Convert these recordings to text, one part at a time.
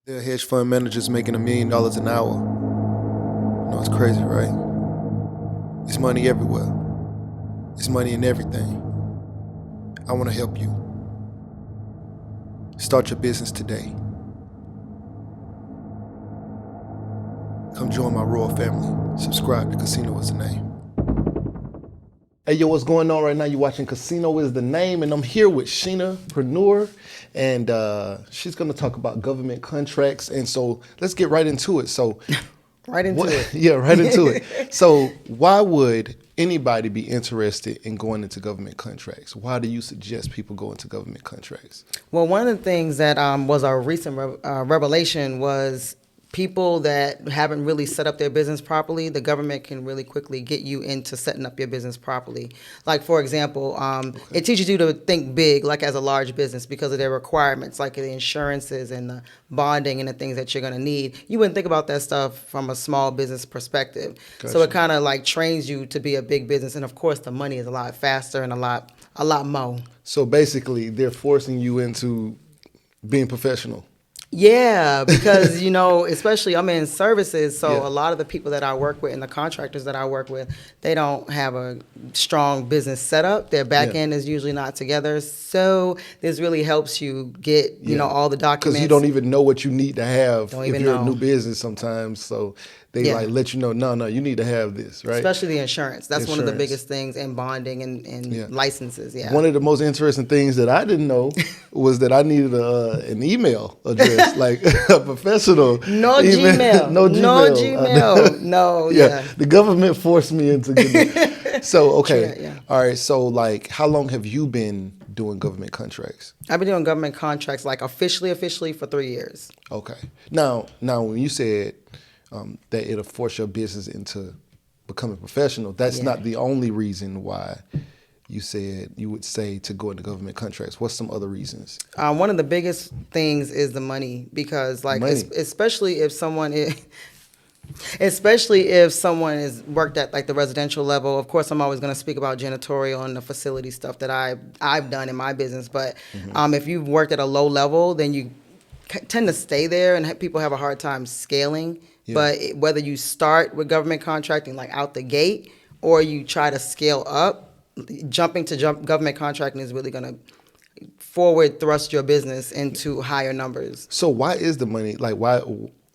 There are hedge fund managers making $1 million an hour. You know, it's crazy, right? It's money everywhere. It's money in everything. I want to help you. Start your business today. Come join my royal family. Subscribe to Casino Is the Name. Hey, yo, what's going on right now? You're watching Casino Is the Name, and I'm here with Sheenapreneur, and she's going to talk about government contracts. And so let's get right into it. So, right into it. Yeah, right into it. So why would anybody be interested in going into government contracts? Why do you suggest people go into government contracts? Well, one of the things that was our recent revelation was people that haven't really set up their business properly, the government can really quickly get you into setting up your business properly. Like, for example, it teaches you to think big, like as a large business, because of their requirements, like the insurances and the bonding and the things that you're going to need. You wouldn't think about that stuff from a small business perspective. Gotcha. So it kind of like trains you to be a big business. And of course, the money is a lot faster and a lot more. So basically, they're forcing you into being professional. Yeah, because, you know, especially I'm in services, so a lot of the people that I work with and the contractors that I work with, they don't have a strong business setup. Their back end is usually not together. So this really helps you get, you know, all the documents. Because you don't even know what you need to have if you're a new business sometimes. So they like let you know, no, you need to have this, right? Especially the insurance. That's one of the biggest things, and bonding and licenses, One of the most interesting things that I didn't know was that I needed an email address, like a professional Gmail. No Gmail. No, The government forced me into getting it. So, okay. All right. So, like, how long have you been doing government contracts? I've been doing government contracts, like, officially for 3 years. Okay. Now, when you said that it'll force your business into becoming professional, that's not the only reason why you said you would say to go into government contracts. What's some other reasons? One of the biggest things is the money, because like especially if someone is worked at like the residential level. Of course, I'm always going to speak about janitorial and the facility stuff that I've done in my business. But if you've worked at a low level, then you tend to stay there, and people have a hard time scaling. Yeah. But whether you start with government contracting like out the gate, or you try to scale up, jumping to government contracting is really going to forward thrust your business into higher numbers. So why is the money,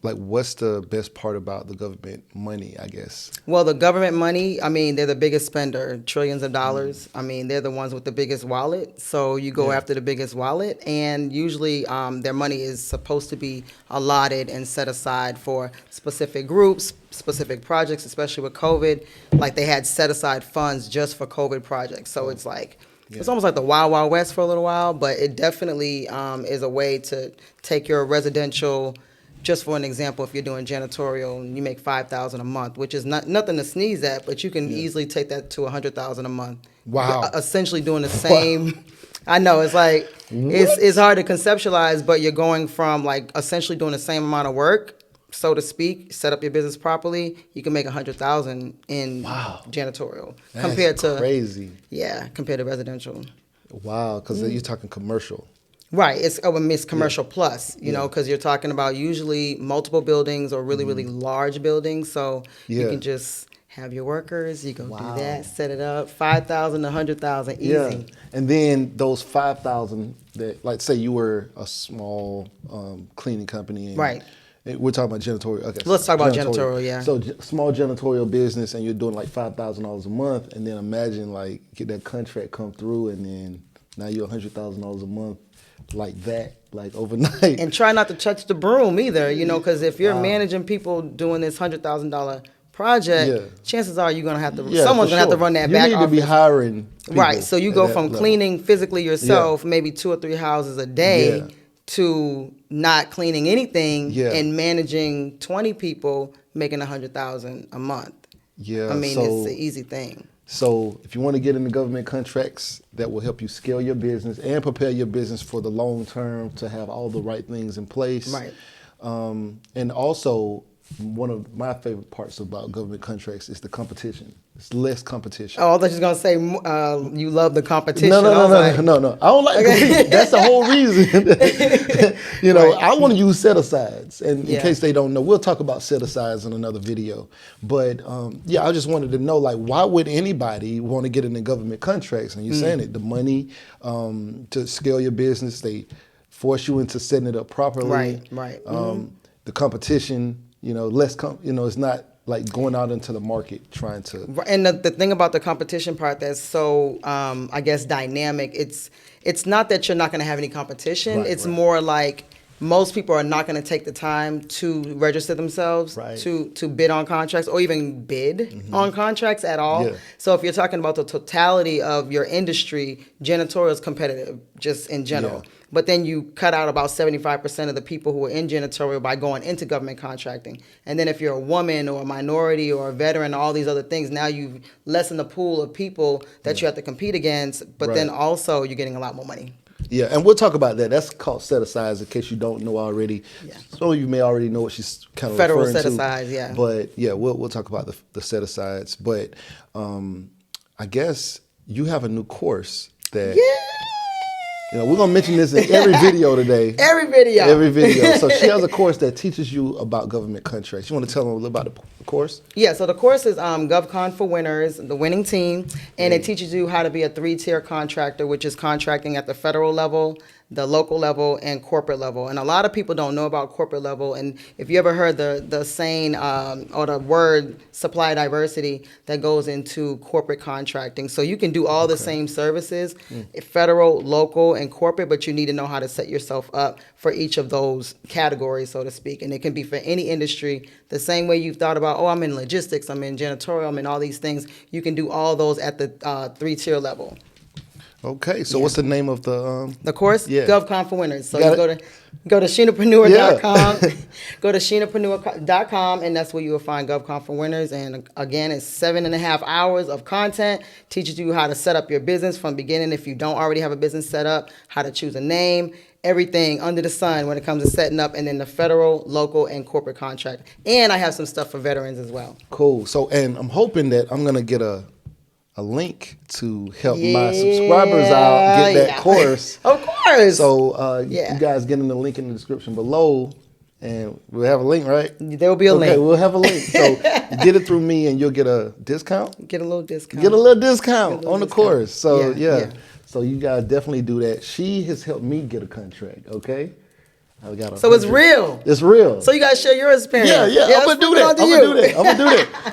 what's the best part about the government money, I guess? Well, the government money, I mean, they're the biggest spender, trillions of dollars. I mean, they're the ones with the biggest wallet. So you go after the biggest wallet, and usually their money is supposed to be allotted and set aside for specific groups, specific projects, especially with COVID. Like, they had set aside funds just for COVID projects. So it's like, it's almost like the Wild Wild West for a little while, but it definitely is a way to take your residential. Just for an example, if you're doing janitorial and you make $5,000 a month, which is nothing to sneeze at, but you can easily take that to $100,000 a month. Wow! Essentially doing the same. Wow. I know, it's like it's hard to conceptualize, but you're going from like essentially doing the same amount of work, so to speak. Set up your business properly, you can make $100,000 in janitorial. That's compared to crazy. Yeah, compared to residential. Wow, because you're talking commercial. Right, it's commercial plus, you know, because you're talking about usually multiple buildings or really, really large buildings. So you can just have your workers, you go do that, set it up, 5,000 to 100,000, easy. Yeah, and then those 5,000 that, like, say you were a small cleaning company, and right? We're talking about janitorial. Okay, let's talk about janitorial. Yeah. So small janitorial business, and you're doing like $5,000 a month, and then imagine like get that contract come through, and then now you're $100,000 a month. Like that, like overnight. And try not to touch the broom either, you know, because if you're managing people doing this $100,000 project, chances are you're gonna have to. Someone's gonna have to run that back office. You need to be hiring people. Right. So you go from cleaning physically yourself, maybe 2 or 3 houses a day, to not cleaning anything and managing 20 people, making $100,000 a month. Yeah. I mean, it's an easy thing. So if you want to get into government contracts, that will help you scale your business and prepare your business for the long term to have all the right things in place. Right. And also one of my favorite parts about government contracts is the competition. It's less competition. Oh, I thought you was gonna say you love the competition. No. I don't like to Okay. compete. That's the whole reason. I want to use set-asides. And in case they don't know, we'll talk about set-asides in another video. But I just wanted to know, like, why would anybody want to get into government contracts? And you're saying it, the money to scale your business, they force you into setting it up properly. Right. The competition, it's not like going out into the market trying to. And the thing about the competition part that's so, I guess, dynamic, it's not that you're not going to have any competition. It's more like most people are not going to take the time to register themselves to bid on contracts or even bid on contracts at all. Yeah. So if you're talking about the totality of your industry, janitorial is competitive just in general. Yeah. But then you cut out about 75% of the people who are in janitorial by going into government contracting. And then if you're a woman or a minority or a veteran, all these other things, now you've lessened the pool of people that you have to compete against. But then also you're getting a lot more money. Yeah, and we'll talk about that. That's called set-asides, in case you don't know already. Yeah. Some of you may already know what she's kind of federal referring to. Federal set-asides, yeah. But yeah, we'll talk about the set-asides. But I guess you have a new course that... we're going to mention this in every video today. Every video. So she has a course that teaches you about government contracts. You want to tell them a little about the course? Yeah, so the course is GovCon for Winners, the winning team, and it teaches you how to be a 3-tier contractor, which is contracting at the federal level, the local level, and corporate level. And a lot of people don't know about corporate level. And if you ever heard the saying or the word supply diversity, that goes into corporate contracting. So you can do all the same services, federal, local, and corporate, but you need to know how to set yourself up for each of those categories, so to speak. And it can be for any industry. The same way you've thought about, I'm in logistics, I'm in janitorial, I'm in all these things. You can do all those at the 3-tier level. Okay, so what's the name of the course? Yeah. GovCon for Winners. So you go to Sheenapreneur.com, go to Sheenapreneur.com, and that's where you will find GovCon for Winners. And again, it's 7.5 hours of content, teaches you how to set up your business from the beginning if you don't already have a business set up, how to choose a name, everything under the sun when it comes to setting up, and then the federal, local, and corporate contract. And I have some stuff for veterans as well. Cool. So, and I'm hoping that I'm going to get a link to help my subscribers out get that course. Of course. So you guys get in the link in the description below, and we'll have a link, right? There will be a link. Okay, we'll have a link. So get it through me, and you'll get a discount. Get a little discount. Get a little discount on the course. So so you guys definitely do that. She has helped me get a contract. Okay. So it's real. It's real. So you guys share your experience. Yeah. I'm gonna do that.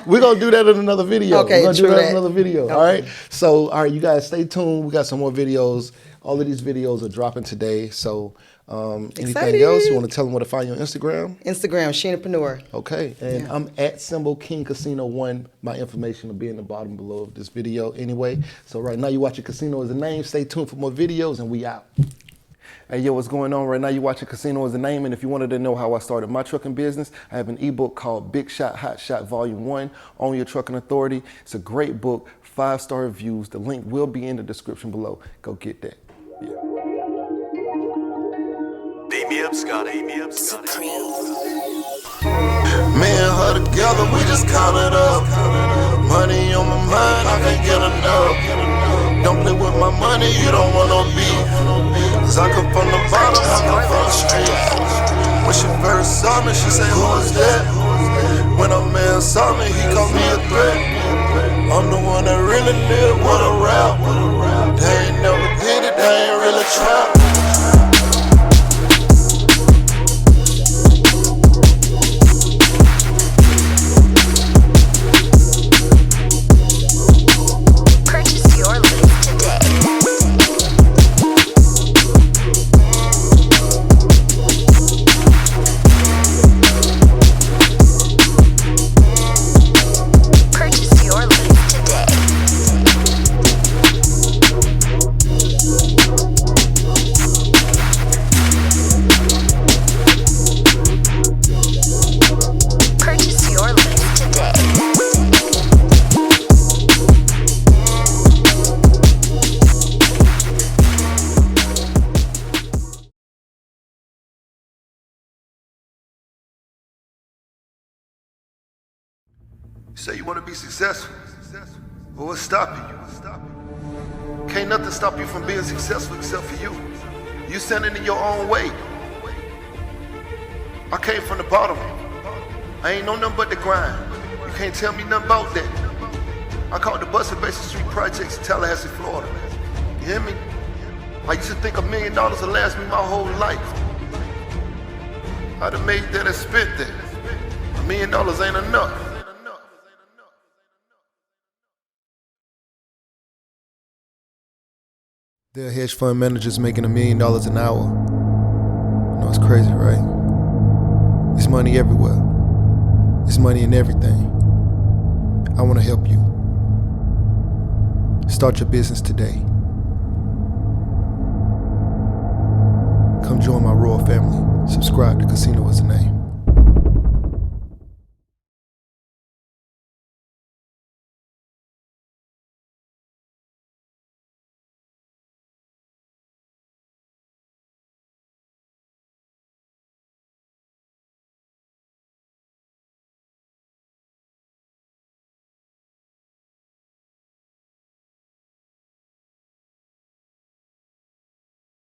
We're gonna do that in another video. Okay, we're gonna do that in another video. Okay. All right. So you guys stay tuned. We got some more videos. All of these videos are dropping today. So anything else? You want to tell them where to find you on Instagram? Instagram, Sheenapreneur. Okay. And I'm at @KingCasino1. My information will be in the bottom below of this video anyway. So right now you're watching Casino is the Name. Stay tuned for more videos, and we out. Hey, yo, what's going on right now? You're watching Casino is the Name, and if you wanted to know how I started my trucking business, I have an ebook called Big Shot, Hot Shot Volume 1, Own Your Trucking Authority. It's a great book, 5-star reviews. The link will be in the description below. Go get that. Yeah. Beat me up, Scotty. Me and her together, we just count it up. Money on my mind, I can't get enough. Don't play with my money, you don't want no beef. Cause I come from the bottom, I come from the street. When she first saw me, she said, who is that? When a man saw me, he called me a threat. I'm the one that really live, wanna rap. They ain't never did it, they ain't really trap. You say you want to be successful. Well, what's stopping you? Can't nothing stop you from being successful except for you. You standing in your own way. I came from the bottom. I ain't know nothing but the grind. You can't tell me nothing about that. I caught the bus at Basin Street Projects in Tallahassee, Florida. You hear me? I used to think $1 million would last me my whole life. I'd have made that and spent that. $1 million ain't enough. There are hedge fund managers making $1 million an hour. You know, it's crazy, right? It's money everywhere. It's money in everything. I want to help you. Start your business today. Come join my royal family. Subscribe to Casino is the name.